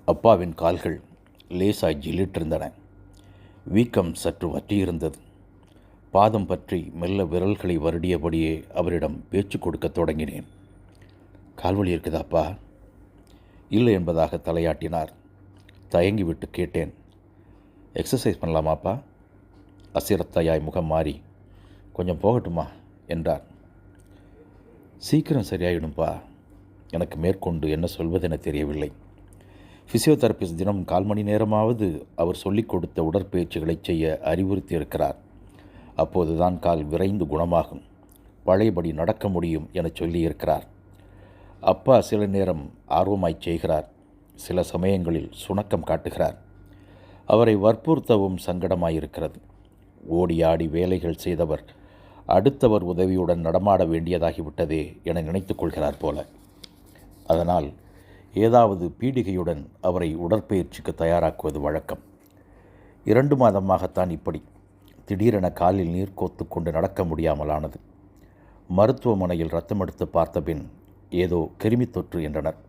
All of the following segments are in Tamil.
அப்பாவின் கால்கள் லேசாய் ஜில்லிட்டிருந்தன. வீக்கம் சற்று வற்றியிருந்தது. பாதம் பற்றி மெல்ல விரல்களை வருடியபடியே அவரிடம் பேச்சு கொடுக்கத் தொடங்கினேன். கால்வலி இருக்குதாப்பா? இல்லை என்பதாக தலையாட்டினார். தயங்கிவிட்டு கேட்டேன், எக்ஸசைஸ் பண்ணலாமாப்பா? அசிரத்தையாய் முகம் மாறி, கொஞ்சம் போகட்டுமா என்றார். சீக்கிரம் சரியாயிடும்பா. எனக்கு மேற்கொண்டு என்ன சொல்வதென தெரியவில்லை. ஃபிசியோதெரபிஸ்ட் தினம் 1/4 மணி நேரமாவது அவர் சொல்லிக் கொடுத்த உடற்பயிற்சிகளை செய்ய அறிவுறுத்தியிருக்கிறார். அப்போதுதான் கால் விரைந்து குணமாகும், பழையபடி நடக்க முடியும் என சொல்லியிருக்கிறார். அப்பா சில நேரம் ஆர்வமாய் செய்கிறார், சில சமயங்களில் சுணக்கம் காட்டுகிறார். அவரை வற்புறுத்தவும் சங்கடமாயிருக்கிறது. ஓடி ஆடி வேலைகள் செய்தவர் அடுத்தவர் உதவியுடன் நடமாட வேண்டியதாகிவிட்டதே என நினைத்து கொள்கிறார் போல. அதனால் ஏதாவது பீடிகையுடன் அவரை உடற்பயிற்சிக்கு தயாராக்குவது வழக்கம். 2 மாதமாகத்தான் இப்படி. திடீரென காலில் நீர் கோத்து கொண்டு நடக்க முடியாமலானது. மருத்துவமனையில் இரத்தம் எடுத்து பார்த்தபின் ஏதோ கிருமி தொற்று என்றனர்.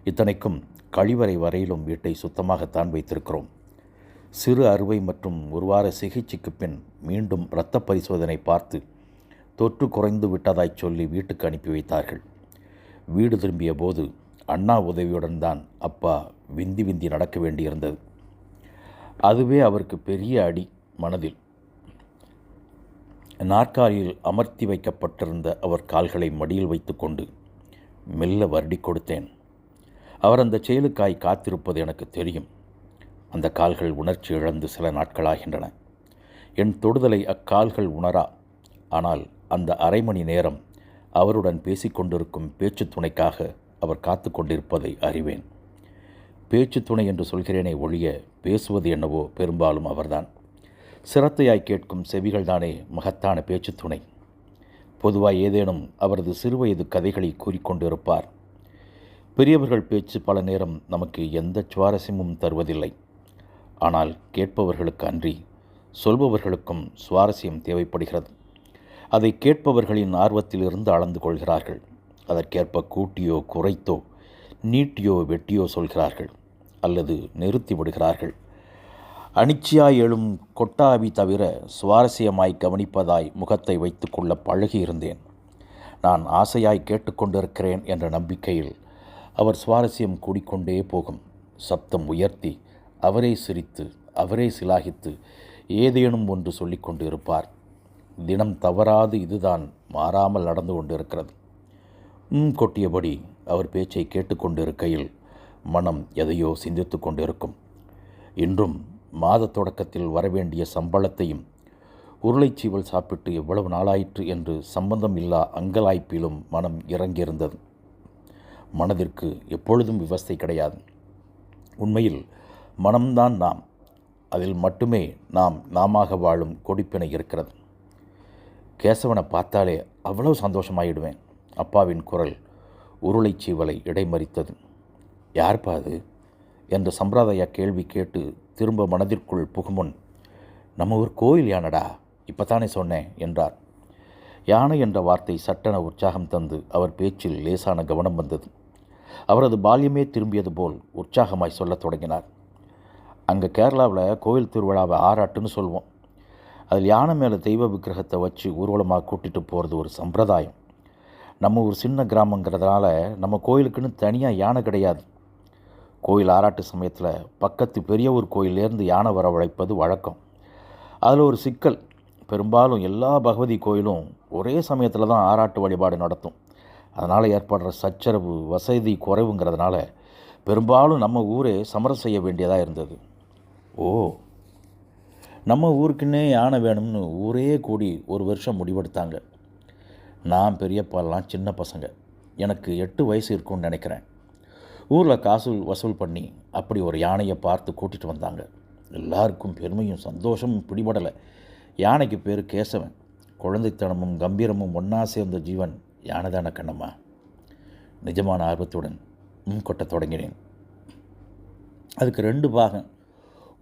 இத்தனைக்கும் கழிவறை வரையிலும் வீட்டை சுத்தமாகத்தான் வைத்திருக்கிறோம். சிறு அறுவை மற்றும் 1 வார சிகிச்சைக்கு பின் மீண்டும் இரத்த பரிசோதனை பார்த்து தொற்று குறைந்து விட்டதாய் சொல்லி வீட்டுக்கு அனுப்பி வைத்தார்கள். வீடு திரும்பிய போது அண்ணா உதவியுடன் தான் அப்பா விந்தி விந்தி நடக்க வேண்டியிருந்தது. அதுவே அவருக்கு பெரிய அடி மனதில். நாற்காலியில் அமர்த்தி வைக்கப்பட்டிருந்த அவர் கால்களை மடியில் வைத்து கொண்டு மெல்ல வருடி கொடுத்தேன். அவர் அந்த செயலுக்காய் காத்திருப்பது எனக்கு தெரியும். அந்த கால்கள் உணர்ச்சி இழந்து சில நாட்களாகின்றன. என் தொடுதலை அக்கால்கள் உணரா. ஆனால் அந்த 1/2 மணி நேரம் அவருடன் பேசிக்கொண்டிருக்கும் பேச்சு துணைக்காக அவர் காத்து கொண்டிருப்பதை அறிவேன். பேச்சு துணை என்று சொல்கிறேனே ஒழிய பேசுவது என்னவோ பெரும்பாலும் அவர்தான். சிரத்தையாய் கேட்கும் செவிகள்தானே மகத்தான பேச்சு துணை. பொதுவாக ஏதேனும் அவரது சிறுவயது கதைகளை கூறிக்கொண்டிருப்பார். பெரியவர்கள் பேச்சு பல நேரம் நமக்கு எந்த சுவாரஸ்யமும் தருவதில்லை. ஆனால் கேட்பவர்களுக்கு அன்றி சொல்பவர்களுக்கும் சுவாரஸ்யம் தேவைப்படுகிறது. அதை கேட்பவர்களின் ஆர்வத்திலிருந்து அளந்து கொள்கிறார்கள். அதற்கேற்ப கூட்டியோ குறைத்தோ நீட்டியோ வெட்டியோ சொல்கிறார்கள் அல்லது நிறுத்தி விடுகிறார்கள். அனிச்சையாய் எழும் கொட்டாவி தவிர சுவாரஸ்யமாய் கவனிப்பதாய் முகத்தை வைத்து கொள்ள பழகியிருந்தேன். நான் ஆசையாய் கேட்டுக்கொண்டிருக்கிறேன் என்ற நம்பிக்கையில் அவர் சுவாரஸ்யம் கூடிக்கொண்டே போகும். சப்தம் உயர்த்தி அவரே சிரித்து அவரே சிலாகித்து ஏதேனும் ஒன்று சொல்லிக் கொண்டு இருப்பார். தினம் தவறாது இதுதான் மாறாமல் நடந்து கொண்டிருக்கிறது. கொட்டியபடி அவர் பேச்சை கேட்டுக்கொண்டிருக்கையில் மனம் எதையோ சிந்தித்து கொண்டிருக்கும். இன்றும் மாத தொடக்கத்தில் வரவேண்டிய சம்பளத்தையும் உருளைச்சீவல் சாப்பிட்டு எவ்வளவு நாளாயிற்று என்று சம்பந்தம் இல்லா அங்கலாய்ப்பிலும் மனம் இறங்கியிருந்தது. மனதிற்கு எப்பொழுதும் விவஸ்தை கிடையாது. உண்மையில் மனம்தான் நாம். அதில் மட்டுமே நாமாக வாழும் கொடிப்பினை இருக்கிறது. கேசவனை பார்த்தாலே அவ்வளவு சந்தோஷமாயிடுவேன். அப்பாவின் குரல் உருளைச்சீவலை இடைமறித்தது. யார்ப்பா அது என்ற சம்பிரதாய கேள்வி கேட்டு திரும்ப மனதிற்குள் புகுமுன், நம்ம ஒரு கோயில் யானடா, இப்போத்தானே சொன்னேன் என்றார். யானை என்ற வார்த்தை சட்டென உற்சாகம் தந்து அவர் பேச்சில் லேசான கவனம் வந்தது. அவரது பால்யமே திரும்பியது போல் உற்சாகமாய் சொல்லத் தொடங்கினார். அங்கே கேரளாவில் கோயில் திருவிழாவை ஆராட்டுன்னு சொல்லுவோம். அதில் யானை மேலே தெய்வ விக்கிரகத்தை வச்சு ஊர்வலமாக கூட்டிகிட்டு போகிறது ஒரு சம்பிரதாயம். நம்ம ஒரு சின்ன கிராமங்கிறதுனால நம்ம கோயிலுக்குன்னு தனியாக யானை கிடையாது. கோயில் ஆராட்டு சமயத்தில் பக்கத்து பெரிய ஒரு கோயிலேருந்து யானை வரவழைப்பது வழக்கம். அதில் ஒரு சிக்கல், பெரும்பாலும் எல்லா பகவதி கோயிலும் ஒரே சமயத்தில் தான் ஆராட்டு வழிபாடு நடத்தும். அதனால் ஏற்படுற சச்சரவு வசதி குறைவுங்கிறதுனால பெரும்பாலும் நம்ம ஊரே சமரம் செய்ய வேண்டியதாக இருந்தது. ஓ, நம்ம ஊருக்குன்னே யானை வேணும்னு ஊரே கூடி ஒரு வருஷம் முடிவெடுத்தாங்க. நான் பெரியப்பாலாம் சின்ன பசங்க, எனக்கு 8 வயசு இருக்கும்னு நினைக்கிறேன். ஊரில் காசு வசூல் பண்ணி அப்படி ஒரு யானையை பார்த்து கூட்டிகிட்டு வந்தாங்க. எல்லாருக்கும் பெருமையும் சந்தோஷமும் பிடிபடலை. யானைக்கு பேர் கேசவன். குழந்தைத்தனமும் கம்பீரமும் ஒன்றா சேர்ந்த ஜீவன் யானை தானே கண்ணம்மா. நிஜமான ஆர்வத்துடன் கொட்டத் தொடங்கினேன். அதுக்கு 2 பாகம்.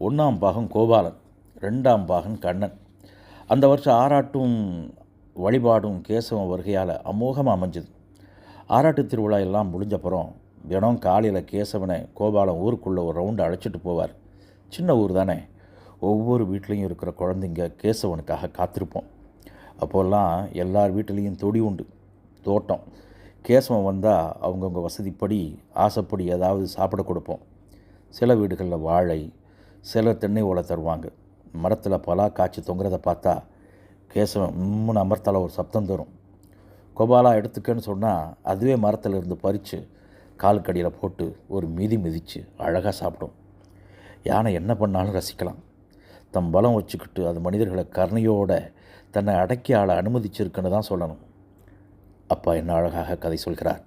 1ஆம் பாகம் கோபாலன், 2ஆம் பாகம் கண்ணன். அந்த வருஷம் ஆராட்டும் வழிபாடும் கேசவன் வருகையால் அமோகமாக அமைஞ்சது. ஆராட்டு திருவிழா எல்லாம் முடிஞ்சப்புறம் தினம் காலையில் கேசவனை கோபாலம் ஊருக்குள்ளே ஒரு ரவுண்டு அழைச்சிட்டு போவார். சின்ன ஊர் தானே, ஒவ்வொரு வீட்லேயும் இருக்கிற குழந்தைங்க கேசவனுக்காக காத்திருப்போம். அப்போல்லாம் எல்லார் வீட்டிலையும் தொடி உண்டு, தோட்டம். கேசவன் வந்தால் அவங்கவுங்க வசதிப்படி ஆசைப்படி ஏதாவது சாப்பிட கொடுப்போம். சில வீடுகளில் வாழை, சிலர் தென்னை ஓலை தருவாங்க. மரத்தில் பலா காய்ச்சி தொங்குறதை பார்த்தா கேசவன் இம்முன்னு அமர்த்தால ஒரு சப்தம் தரும். கோபாலா எடுத்துக்கன்னு சொன்னால் அதுவே மரத்தில் இருந்து பறித்து காலுக்கடியில் போட்டு ஒரு மிதித்து அழகாக சாப்பிடும். யானை என்ன பண்ணாலும் ரசிக்கலாம். தம் பலம் வச்சுக்கிட்டு அது மனிதர்களை கருணையோட தன்னை அடக்கி ஆள அனுமதிச்சிருக்குன்னு தான் சொல்லணும். அப்பா என்ன அழகாக கதை சொல்கிறார்.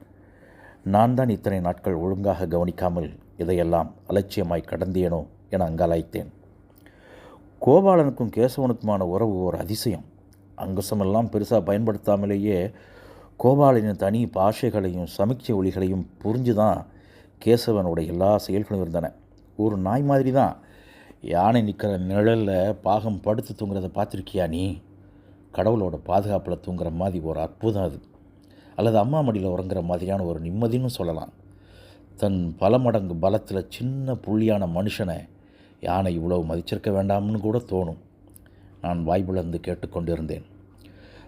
நான் தான் இத்தனை நாட்கள் ஒழுங்காக கவனிக்காமல் இதையெல்லாம் அலட்சியமாய் கடந்தேனோ என அங்காலாய்த்தேன். கோபாலனுக்கும் கேசவனுக்குமான உறவு ஒரு அதிசயம். அங்குசமெல்லாம் பெருசாக பயன்படுத்தாமலேயே கோபாலனின் தனி பாஷைகளையும் சமிக்சை ஒலிகளையும் புரிஞ்சு தான் கேசவனோட எல்லா செயல்களும் இருந்தன. ஒரு நாய் மாதிரி தான். யானை நிற்கிற நிழலில் பாகம் படுத்து தூங்குறத பார்த்துருக்கியா நீ? கடவுளோட பாதுகாப்பில் தூங்குற மாதிரி ஒரு அற்புதம் அது. அல்லது அம்மா மடியில் உறங்குற மாதிரியான ஒரு நிம்மதினு சொல்லலாம். தன் பல மடங்கு பலத்தில் சின்ன புள்ளியான மனுஷனை யானை இவ்வளவு மதிச்சிருக்க வேண்டாம்னு கூட தோணும். நான் வாய்ப்புலர்ந்து கேட்டுக்கொண்டிருந்தேன்.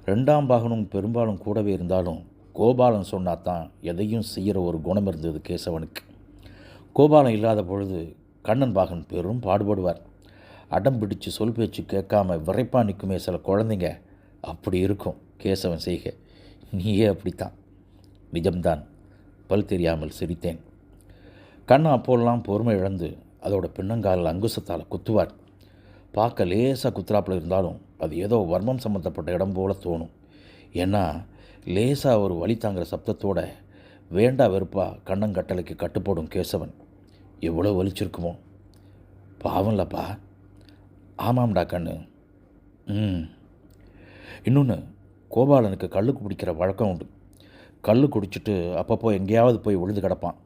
2ஆம் பாகனும் பெரும்பாலும் கூடவே இருந்தாலும் கோபாலன் சொன்னாதான் எதையும் செய்கிற ஒரு குணம் இருந்தது கேசவனுக்கு. கோபாலன் இல்லாத பொழுது கண்ணன் பாகன் பெரும் பாடுபடுவார். அடம் பிடிச்சு சொல் பேச்சு கேட்காம விரைப்பாக நிற்குமே சில குழந்தைங்க, அப்படி இருக்கும் கேசவன் செய்க. நீயே அப்படித்தான். நிஜம்தான். பல் தெரியாமல் சிரித்தேன். கண்ணன் அப்போல்லாம் பொறுமை இழந்து அதோட பின்னங்காலில் அங்குசத்தால் குத்துவார். பார்க்க லேசாக குத்துறாப்பில் இருந்தாலும் அது ஏதோ வர்மம் சம்மந்தப்பட்ட இடம் போல தோணும். ஏன்னா லேசாக ஒரு வலி தாங்கிற சப்தத்தோட வேண்டா வெறுப்பாக கண்ணங்கட்டளைக்கு கட்டுப்போடும் கேசவன். எவ்வளோ வலிச்சிருக்குமோ. பாவம்லப்பா. ஆமாம்டா கண்ணு. இன்னொன்று, கோபாலனுக்கு கல் குடிக்கிற வழக்கம் உண்டு. கல் குடிச்சிட்டு அப்பப்போ எங்கேயாவது போய் விழுந்து கிடப்பான்.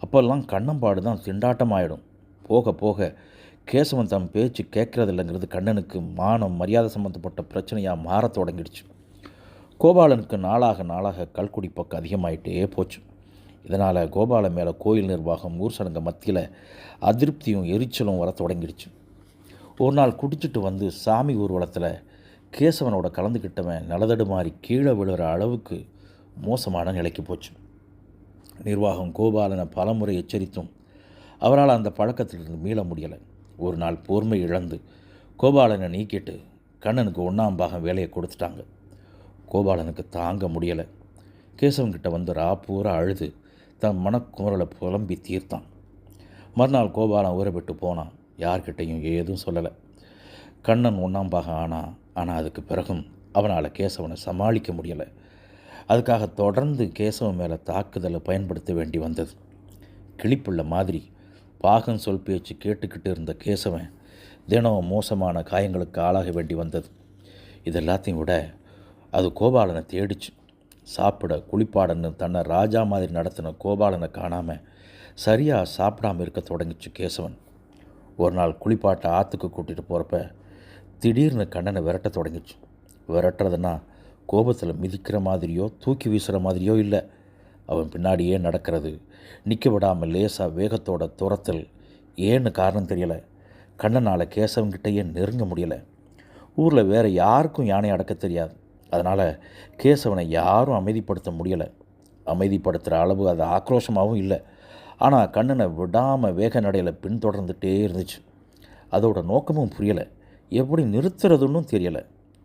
அப்போல்லாம் கண்ணம்பாடு தான் திண்டாட்டம் ஆகிடும். போக போக கேசவன் தம் பேச்சு கேட்குறதில்லைங்கிறது கண்ணனுக்கு மானம் மரியாதை சம்மந்தப்பட்ட பிரச்சனையாக மாறத் தொடங்கிடுச்சு. கோபாலனுக்கு நாளாக நாளாக கல்குடி பக்கம் அதிகமாயிட்டே போச்சு. இதனால் கோபாலன் மேலே கோயில் நிர்வாகம் ஊர் சனங்க மத்தியில் அதிருப்தியும் எரிச்சலும் வர தொடங்கிடுச்சு. ஒரு நாள் குடிச்சிட்டு வந்து சாமி ஊர்வலத்தில் கேசவனோட கலந்துக்கிட்டவன் நிலதடு மாறி கீழே விழுகிற அளவுக்கு மோசமான நிலைக்கு போச்சு. நிர்வாகம் கோபாலனை பலமுறை எச்சரித்தும் அவரால் அந்த பழக்கத்திலிருந்து மீள முடியலை. ஒரு நாள் பொறுமை இழந்து கோபாலனை நீக்கிட்டு கண்ணனுக்கு 1ஆம் பாகம் வேலையை கொடுத்துட்டாங்க. கோபாலனுக்கு தாங்க முடியலை. கேசவன்கிட்ட வந்து பூரா அழுது தன் மனக்குமரலை புலம்பி தீர்த்தான். மறுநாள் கோபாலன் ஊரை விட்டு போனான். யார்கிட்டையும் ஏதும் சொல்லலை. கண்ணன் 1ஆம் பாகம் ஆனால் அதுக்கு பிறகும் அவனால் கேசவனை சமாளிக்க முடியலை. அதுக்காக தொடர்ந்து கேசவன் மேலே தாக்குதலை பயன்படுத்த வேண்டி வந்தது. கிளிப்புள்ள மாதிரி பாகன் சொல் பேச்சு கேட்டுக்கிட்டு இருந்த கேசவன் தினம் மோசமான காயங்களுக்கு ஆளாக வேண்டி வந்தது. இது எல்லாத்தையும் விட அது கோபாலனை தேடிச்சு. சாப்பிட குளிப்பாடன்னு தன்னை ராஜா மாதிரி நடத்தின கோபாலனை காணாமல் சரியாக சாப்பிடாமல் இருக்க தொடங்கிச்சு கேசவன். ஒரு நாள் குளிப்பாட்டை ஆற்றுக்கு கூட்டிகிட்டு போகிறப்ப திடீர்னு கண்ணனை விரட்ட தொடங்கிச்சு. விரட்டுறதுன்னா கோபத்தில் மிதிக்கிற மாதிரியோ தூக்கி வீசுகிற மாதிரியோ இல்லை. அவன் பின்னாடியே நடக்கிறது, நிற்க விடாமல் லேசாக வேகத்தோட துரத்தல். ஏன்னு காரணம் தெரியலை. கண்ணனால் கேசவன்கிட்டையே நெருங்க முடியலை. ஊரில் வேறு யாருக்கும் யானை அடக்க தெரியாது. அதனால் கேசவனை யாரும் அமைதிப்படுத்த முடியலை. அமைதிப்படுத்துகிற அளவு அது ஆக்ரோஷமாகவும் இல்லை. ஆனால் கண்ணனை விடாமல் வேக நடையில் பின்தொடர்ந்துகிட்டே இருந்துச்சு. அதோட நோக்கமும் புரியலை. எப்படி நிறுத்துறதுன்னு தெரியலை.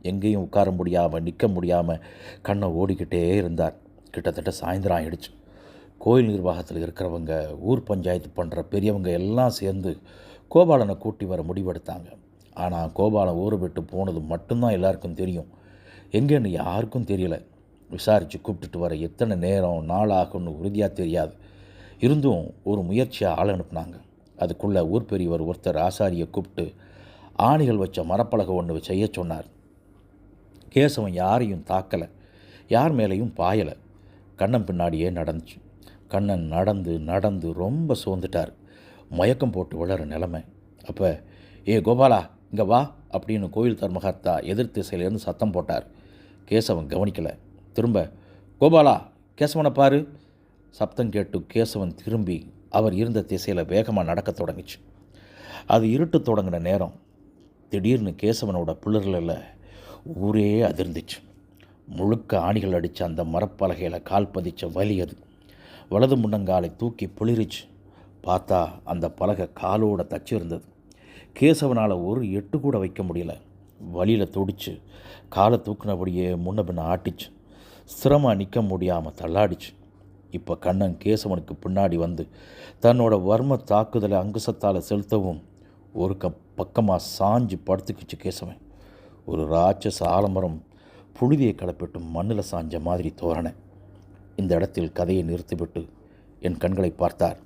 எங்கேயும் உட்கார முடியாமல் நிற்க முடியாமல் கண்ணை ஓடிக்கிட்டே இருந்தார். கிட்டத்தட்ட சாயந்தரம் ஆகிடுச்சு. கோயில் நிர்வாகத்தில் இருக்கிறவங்க, ஊர் பஞ்சாயத்து பண்ணுற பெரியவங்க எல்லாம் சேர்ந்து கோபாலனை கூட்டி வர முடிவெடுத்தாங்க. ஆனால் கோபாலன் ஊரை விட்டு போனது மட்டும்தான் எல்லாருக்கும் தெரியும். எங்கேன்னு யாருக்கும் தெரியலை. விசாரித்து கூப்பிட்டுட்டு வர எத்தனை நேரம் நாள் ஆகும்னு உறுதியாக தெரியாது. இருந்தும் ஒரு முயற்சியாக ஆள் அனுப்புனாங்க. அதுக்குள்ளே ஊர் பெரியவர் ஒருத்தர் ஆசாரியை கூப்பிட்டு ஆணிகள் வச்ச மரப்பலகை ஒன்று செய்ய சொன்னார். கேசவன் யாரையும் தாக்கலை, யார் மேலேயும் பாயலை. கண்ணன் பின்னாடியே நடந்துச்சு. கண்ணன் நடந்து நடந்து ரொம்ப சோர்ந்துட்டார். மயக்கம் போட்டு விழற நிலைமை. அப்போ ஏ கோபாலா இங்கே வா அப்படின்னு கோயில் தர்மகர்த்தா எதிர் திசையிலேருந்து சத்தம் போட்டார். கேசவன் கவனிக்கலை. திரும்ப கோபாலா கேசவனை பாரு சப்தம் கேட்டு கேசவன் திரும்பி அவர் இருந்த திசையில் வேகமாக நடக்க தொடங்கிச்சு. அது இருட்டு தொடங்கின நேரம் திடீர்னு கேசவனோட பிள்ளர்களில் ஊரே அதிர்ந்துச்சு. முழுக்க ஆணிகள் அடித்த அந்த மரப்பலகையில் கால் பதிச்ச வலி அது. வலது முன்னங்காலை தூக்கி பிளிரிச்சு. பார்த்தா அந்த பலகை காலோட தச்சு இருந்தது. கேசவனால் ஒரு எட்டு கூட வைக்க முடியல. வலியில் துடிச்சு காலை தூக்குனபடியே முன்ன பின்ன ஆட்டிச்சு. சிரமம் நிற்க முடியாமல் தள்ளாடிச்சு. இப்போ கண்ணன் கேசவனுக்கு பின்னாடி வந்து தன்னோட வர்ம தாக்குதலை அங்குசத்தால் செலுத்தவும் ஒரு பக்கமாக சாஞ்சு படுத்துக்கிச்சு கேசவன். ஒரு ராட்சச ஆலமரம் புழுதியை கலப்பிட்டு மண்ணில் சாஞ்ச மாதிரி தோரணை. இந்த இடத்தில் கதையை நிறுத்திவிட்டு என் கண்களை பார்த்தார்.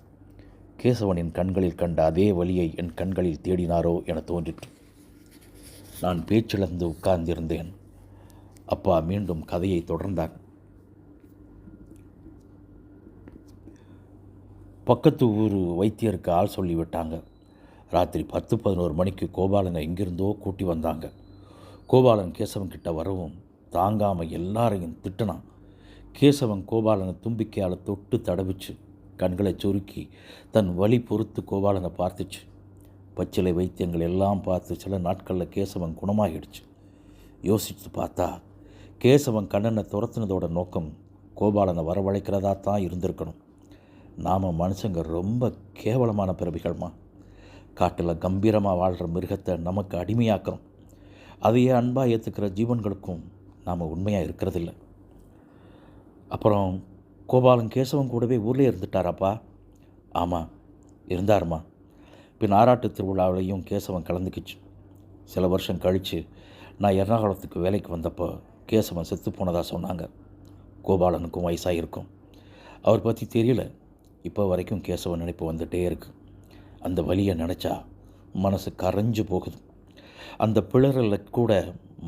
கேசவனின் கண்களில் கண்ட அதே வலியை என் கண்களில் தேடினாரோ என தோன்றிற்று. நான் பேச்சிழந்து உட்கார்ந்திருந்தேன். அப்பா மீண்டும் கதையை தொடர்ந்தார். பக்கத்து ஊர் வைத்தியருக்கு ஆள் சொல்லிவிட்டாங்க. ராத்திரி 10-11 மணிக்கு கோபாலனை எங்கிருந்தோ கூட்டி வந்தாங்க. கோபாலன் கேசவன் கிட்ட வரவும் தாங்காமல் எல்லாரையும் திட்டினான். கேசவன் கோபாலனை தும்பிக்கையால் தொட்டு தடவிச்சு கண்களை சுருக்கி தன் வலி பொறுத்து கோபாலனை பார்த்துச்சு. பச்சிலை வைத்தியங்கள் எல்லாம் பார்த்து சில நாட்களில் கேசவன் குணமாகிடுச்சு. யோசித்து பார்த்தா கேசவன் கண்ணனை துரத்துனதோட நோக்கம் கோபாலனை வரவழைக்கிறதா தான் இருந்திருக்கணும். நாம் மனுஷங்க ரொம்ப கேவலமான பிறவிகள்மா. காட்டில் கம்பீரமாக வாழ்கிற மிருகத்தை நமக்கு அடிமையாக்கிறோம். அதையே அன்பாக ஏற்றுக்கிற ஜீவன்களுக்கும் நாம் உண்மையாக இருக்கிறதில்ல. அப்புறம் கோபாலன் கேசவன் கூடவே ஊர்லேயே இருந்துட்டாராப்பா? ஆமாம், இருந்தாருமா. பின் ஆராட்டு திருவிழாவிலையும் கேசவன் கலந்துக்கிச்சு. சில வருஷம் கழித்து நான் எர்ணாகுளத்துக்கு வேலைக்கு வந்தப்போ கேசவன் செத்து போனதாக சொன்னாங்க. கோபாலனுக்கும் வயசாக இருக்கும். அவர் பற்றி தெரியல. இப்போ வரைக்கும் கேசவன் நினைப்பு வந்துகிட்டே இருக்கு. அந்த வலியை நினச்சா மனசு கரைஞ்சு போகுது. அந்த பிளரில் கூட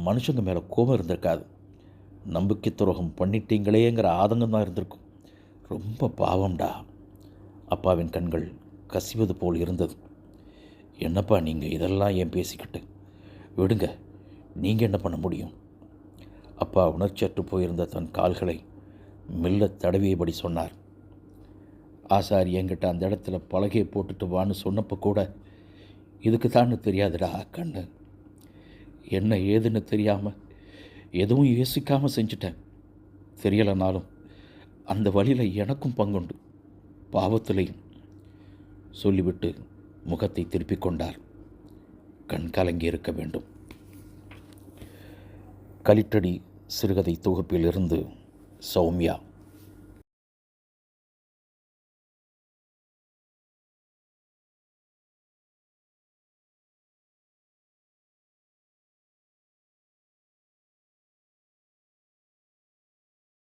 மனுஷங்க மேலே கோபம் இருந்திருக்காது. நம்பிக்கை துரோகம் பண்ணிட்டீங்களேங்கிற ஆதங்கம் தான் இருந்திருக்கும். ரொம்ப பாவம்டா. அப்பாவின் கண்கள் கசிவது போல் இருந்தது. என்னப்பா நீங்கள் இதெல்லாம் ஏன் பேசிக்கிட்டு? விடுங்க, நீங்கள் என்ன பண்ண முடியும்? அப்பா உணர்ச்சியற்று போயிருந்த தன் கால்களை மெல்ல தடவியபடி சொன்னார். ஆசாரி என்கிட்ட அந்த இடத்துல பலகையை போட்டுட்டு வான்னு சொன்னப்போ கூட இதுக்கு தான்னு தெரியாதுடா கண்ணு. என்ன ஏதுன்னு தெரியாமல் எதுவும் யோசிக்காமல் செஞ்சிட்டேன். தெரியலைனாலும் அந்த வழியில் எனக்கும் பங்குண்டு, பாவத்திலையும் சொல்லிவிட்டு முகத்தை திருப்பிக் கொண்டார். கண் கலங்கி இருக்க வேண்டும். களிற்றடி சிறுகதை தொகுப்பிலிருந்து சௌமியா.